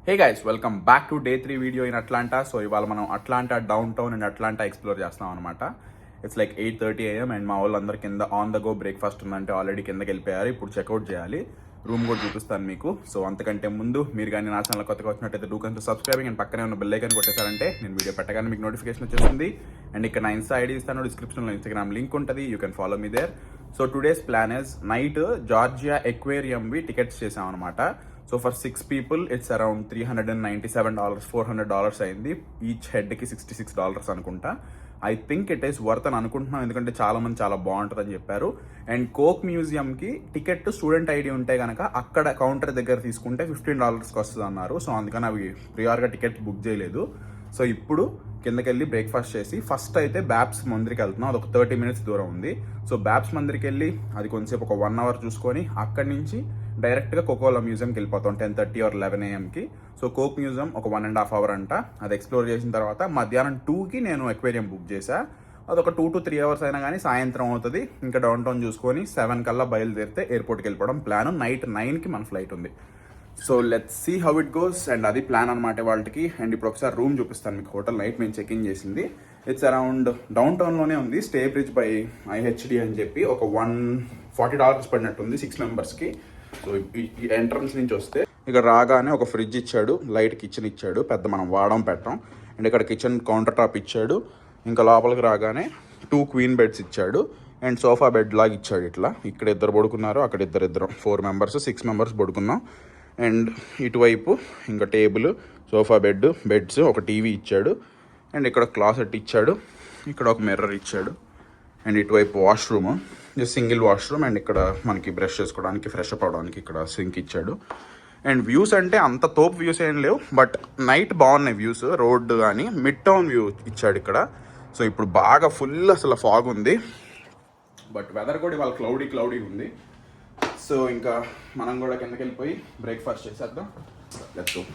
Hey guys, welcome back to day 3 video in Atlanta. So ఇవాళ మనం Atlanta down town and Atlanta explore చేస్తాం అనమాట. It's like 8:30 AM and మా వాళ్ళందరూ కింద ఆన్ ద గో బ్రేక్ఫాస్ట్ ఉందంటే ఆల్రెడీ కిందకి వెళ్ళిపోయారు. ఇప్పుడు చెక్అవుట్ చేయాలి. రూమ్ కూడా చూపిస్తాను మీకు. సో అంతకంటే ముందు మీరు కానీ నా ఛానల్ కొత్తగా వచ్చినట్టయితే డూ కన్సిడర్ సబ్స్క్రైబింగ్ అండ్ పక్కనే ఉన్న బెల్ ఐకాన్ కొట్టేశారంటే నేను వీడియో పెట్టగానే మీకు నోటిఫికేషన్ వచ్చేస్తుంది. అండ్ ఇక్కడ నా ఇన్స్టా ఐడి ఇస్తాను, డిస్క్రిప్షన్లో ఇన్స్టాగ్రామ్ లింక్ ఉంటుంది. You can follow me there. So today's plan is night Georgia ఎక్వేరియంవి టికెట్స్ చేసాం అనమాట. So for 6 people it's around $397, $400 అయింది. ఈచ్ హెడ్కి $66 అనుకుంటా. I think it is worth అని అనుకుంటున్నాం, ఎందుకంటే చాలా మంది చాలా బాగుంటుంది అని చెప్పారు. అండ్ కోక్ మ్యూజియంకి టికెట్ స్టూడెంట్ ఐడి ఉంటే కనుక అక్కడ కౌంటర్ దగ్గర తీసుకుంటే $15 వస్తుంది అన్నారు. సో అందుకని అవి ప్రియార్గా టికెట్ బుక్ చేయలేదు. సో ఇప్పుడు కిందకెళ్ళి బ్రేక్ఫాస్ట్ చేసి ఫస్ట్ అయితే బ్యాప్స్ మందిరికి వెళ్తున్నాం. అది ఒక 30 minutes దూరం ఉంది. సో బ్యాప్స్ మందిరికి వెళ్ళి అది కొంచెంసేపు ఒక 1 hour చూసుకొని అక్కడి నుంచి డైరెక్ట్గా కోకోలా మ్యూజియంకి వెళ్ళిపోతాం 10:30 or 11 AMకి. సో కోక్ మ్యూజియం ఒక 1.5 hour అంట. అది ఎక్స్ప్లోర్ చేసిన తర్వాత మధ్యాహ్నం 2కి నేను ఎక్వేరియం బుక్ చేశా. అదొక 2 to 3 hours అయినా కానీ సాయంత్రం అవుతుంది. ఇంకా డౌన్ టౌన్ చూసుకొని 7 కల్లా బయలుదేరితే ఎయిర్పోర్ట్కి వెళ్ళిపోవడం ప్లాన్. నైట్ 9కి మన ఫ్లైట్ ఉంది. So let's see how it goes. And అది ప్లాన్ అనమాట వాళ్ళకి. అండ్ ఇప్పుడు ఒకసారి రూమ్ చూపిస్తాను మీకు. హోటల్ నైట్ మేము చెక్ ఇన్ చేసింది. ఇట్స్ అరౌండ్ డౌన్ టౌన్లోనే ఉంది. స్టే బ్రిడ్జ్ బై IHD అని చెప్పి ఒక $140 పడినట్టుంది 6 members-కి. సో ఈ ఎంట్రన్స్ నుంచి వస్తే ఇక్కడ రాగానే ఒక ఫ్రిడ్జ్ ఇచ్చాడు, లైట్ కిచెన్ ఇచ్చాడు, పెద్ద మనం వాడడం పెట్టాం. అండ్ ఇక్కడ కిచెన్ కౌంటర్ టాప్ ఇచ్చాడు. ఇంకా లోపలికి రాగానే 2 queen beds ఇచ్చాడు అండ్ సోఫా బెడ్ లాగా ఇచ్చాడు. ఇట్లా ఇక్కడ 2 పడుకున్నారు, అక్కడ ఇద్దరు 4 members, 6 members పడుకున్నాం. అండ్ ఇటువైపు ఇంకా టేబుల్, సోఫా బెడ్స్, ఒక టీవీ ఇచ్చాడు. అండ్ ఇక్కడ క్లాసెట్ ఇచ్చాడు, ఇక్కడ ఒక మిర్రర్ ఇచ్చాడు. అండ్ ఇటువైపు వాష్రూమ్, సింగిల్ వాష్రూమ్. అండ్ ఇక్కడ మనకి బ్రష్ చేసుకోవడానికి, ఫ్రెష్ అప్ అవడానికి ఇక్కడ సింక్ ఇచ్చాడు. అండ్ వ్యూస్ అంటే అంత తోపు వ్యూస్ ఏం లేవు, బట్ నైట్ బాగున్నాయి వ్యూస్. రోడ్డు కానీ మిడ్ టౌన్ వ్యూ ఇచ్చాడు ఇక్కడ. సో ఇప్పుడు బాగా ఫుల్ అసలు ఫాగ్ ఉంది, బట్ వెదర్ కూడా ఇవాళ క్లౌడీ ఉంది. సో ఇంకా మనం కూడా కిందకి వెళ్ళిపోయి బ్రేక్ఫాస్ట్ చేసేద్దాం. Let's go.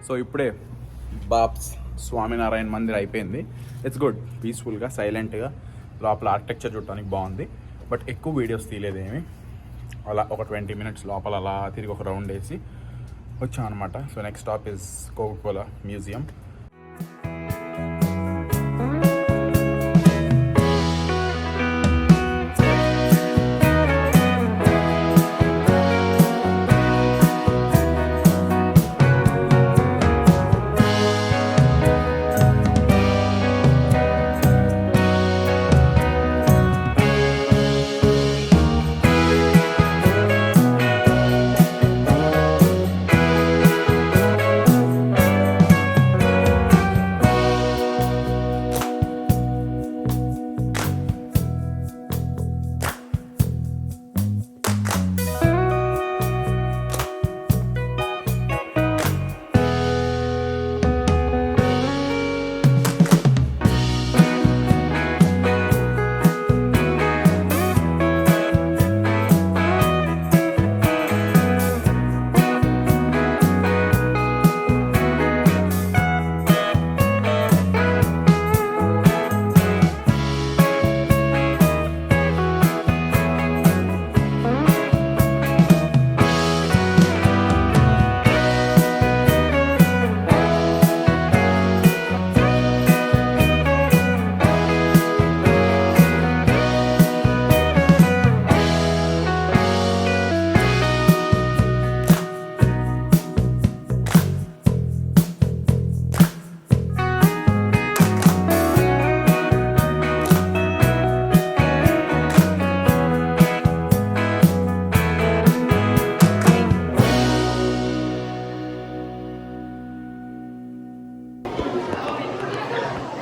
సో ఇప్పుడే బాప్స్ స్వామినారాయణ మందిర్ అయిపోయింది. ఇట్స్ గుడ్, పీస్ఫుల్గా, సైలెంట్గా, లోపల ఆర్కిటెక్చర్ చూడటానికి బాగుంది. బట్ ఎక్కువ వీడియోస్ తీయలేదేమి. అలా ఒక 20 minutes లోపల అలా తిరిగి ఒక రౌండ్ వేసి వచ్చాం అనమాట. So next stop is Coca-Cola museum.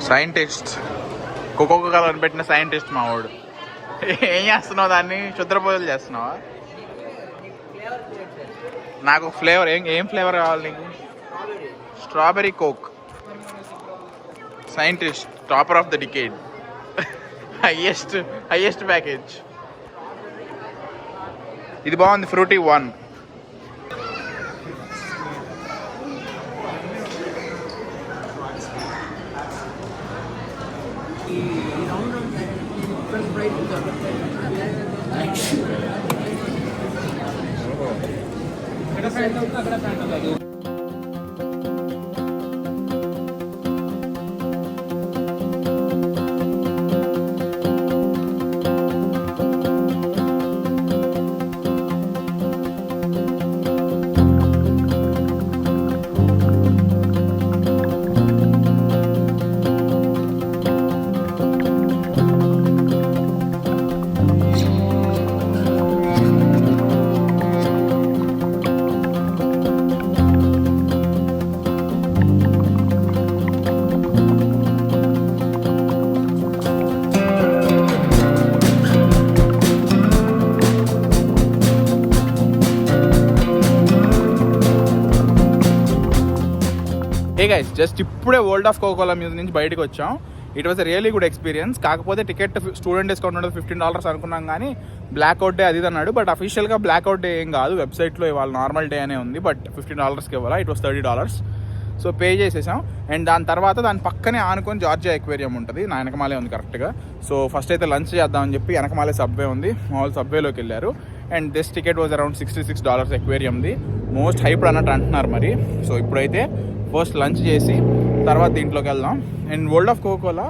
Scientist cocoa colour పెట్టిన సైంటిస్ట్ మా వాడు. ఏం చేస్తున్నావు? దాన్ని శుద్ర పూజలు చేస్తున్నావా? నాకు ఫ్లేవర్ ఏం ఫ్లేవర్ కావాలి నీకు? Strawberry coke. Scientist topper of the decade. Highest package. ఇది బాగుంది, ఫ్రూటీ 1. హే గైస్, జస్ట్ ఇప్పుడే వరల్డ్ ఆఫ్ కోకోలా మ్యూజియం నుంచి బయటకు వచ్చాం. It was a really good experience. కాకపోతే టికెట్ స్టూడెంట్ డిస్కౌంట్ ఉంటుంది, $15 అనుకున్నాం, కానీ బ్లాక్అవుట్ డే అది అన్నాడు. బట్ అఫీషియల్గా బ్లాక్అవుట్ డే ఏం కాదు, వెబ్సైట్లో ఇవాళ నార్మల్ డే అనే ఉంది. బట్ $15కి ఇవ్వాలా, ఇట్ వాస్ $30. సో పే చేసేసాం. అండ్ దాని తర్వాత దాని పక్కనే ఆనుకొని జార్జియా ఎక్వేరియం ఉంటుంది, నా వెనకమాలే ఉంది కరెక్ట్గా. సో ఫస్ట్ అయితే లంచ్ చేద్దామని చెప్పి వెనకమాలే సబ్వే ఉంది, మామూలు సబ్వేలోకి వెళ్ళారు. And this ticket was around $66 ఎక్వేరియంది. మోస్ట్ హైప్డ్ అన్నట్టు అంటున్నారు మరి. సో ఇప్పుడైతే ఫస్ట్ లంచ్ చేసి తర్వాత దీంట్లోకి వెళ్దాం. And world of కోకోలా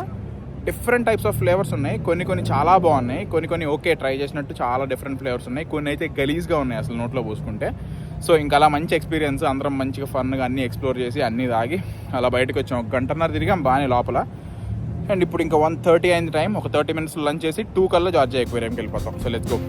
different types of flavours ఉన్నాయి. కొన్ని చాలా బాగున్నాయి, కొన్ని ఓకే ట్రై చేసినట్టు చాలా డిఫరెంట్ ఫ్లేవర్స్ ఉన్నాయి. కొన్ని అయితే గలీజ్గా ఉన్నాయి అసలు నోట్లో పోసుకుంటే. సో ఇంకా అలా మంచి ఎక్స్పీరియన్స్, అందరం మంచిగా ఫన్గా అన్నీ ఎక్స్ప్లోర్ చేసి అన్నీ తాగి అలా బయటకు వచ్చాం. 1.5 గంట తిరిగాం బాగానే లోపల. అండ్ ఇప్పుడు ఇంకా 1:30 అయింది టైం. ఒక 30 minutes లంచ్ చేసి 2 కల్లా జార్జియా ఎక్వేరియంకి వెళ్ళిపోతాం. So let's go.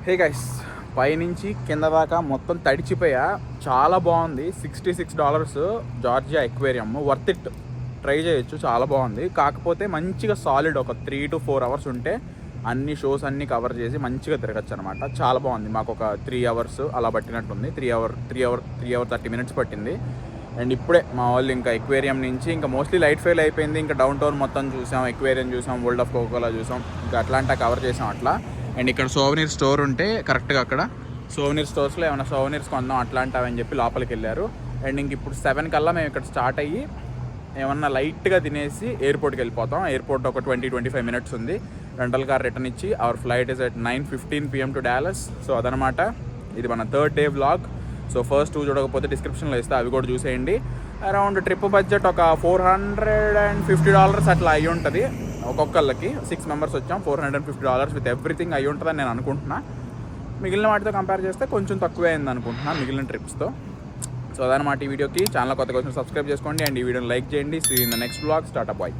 Hey guys, పైనుంచి కింద దాకా మొత్తం తడిచిపోయా. చాలా బాగుంది. $66 Georgia aquarium. Worth it, try చేయొచ్చు, చాలా బాగుంది. కాకపోతే మంచిగా సాలిడ్ ఒక 3 to 4 hours ఉంటే అన్ని షోస్ అన్నీ కవర్ చేసి మంచిగా తిరగచ్చు అనమాట. చాలా బాగుంది. మాకు ఒక 3 hours అలా పట్టినట్టుంది. 3 hours 30 minutes పట్టింది. అండ్ ఇప్పుడే మా వాళ్ళు ఇంకా ఎక్వేరియం నుంచి ఇంకా మోస్ట్లీ లైట్ ఫెయిల్ అయిపోయింది. ఇంకా డౌన్ టౌన్ మొత్తం చూసాం, ఎక్వేరియం చూసాం, వరల్డ్ ఆఫ్ కోకోలా చూసాం, ఇంకా అట్లాంటా కవర్ చేసాం అట్లా. అండ్ ఇక్కడ సోవనీర్ స్టోర్ ఉంటే కరెక్ట్గా అక్కడ సోవనీర్ స్టోర్స్లో ఏమైనా సోవనీర్స్ కొందాం అట్లాంటి అని చెప్పి లోపలికి వెళ్ళారు. అండ్ ఇంక ఇప్పుడు 7 కల్లా మేము ఇక్కడ స్టార్ట్ అయ్యి ఏమన్నా లైట్గా తినేసి ఎయిర్పోర్ట్కి వెళ్ళిపోతాం. ఎయిర్పోర్ట్ ఒక 20-25 minutes ఉంది. రెంటల్ కార్ రిటర్న్ ఇచ్చి our flight is at 9:15 PM to Dallas. So అదనమాట, ఇది మన 3rd day vlog. So first 2 చూడకపోతే డిస్క్రిప్షన్లో ఇస్తే అవి కూడా చూసేయండి. అరౌండ్ ట్రిప్ బడ్జెట్ ఒక $450 అట్లా అయ్యి ఉంటుంది ఒక్కొక్కళ్ళకి. 6 members వచ్చాం. $450 విత్ ఎవ్రీథింగ్ అయ్యి ఉంటుందని నేను అనుకుంటున్నా. మిగిలిన వాటితో కంపేర్ చేస్తే కొంచెం తక్కువే అయింది అనుకుంటున్నా మిగిలిన ట్రిప్స్తో. సో అదనమాట ఈ వీడియోకి. ఛానల్ కొత్తగా వచ్చిన సబ్స్క్రైబ్ చేసుకోండి అండ్ ఈ వీడియోని లైక్ చేయండి. See in the next vlog. Start up bye.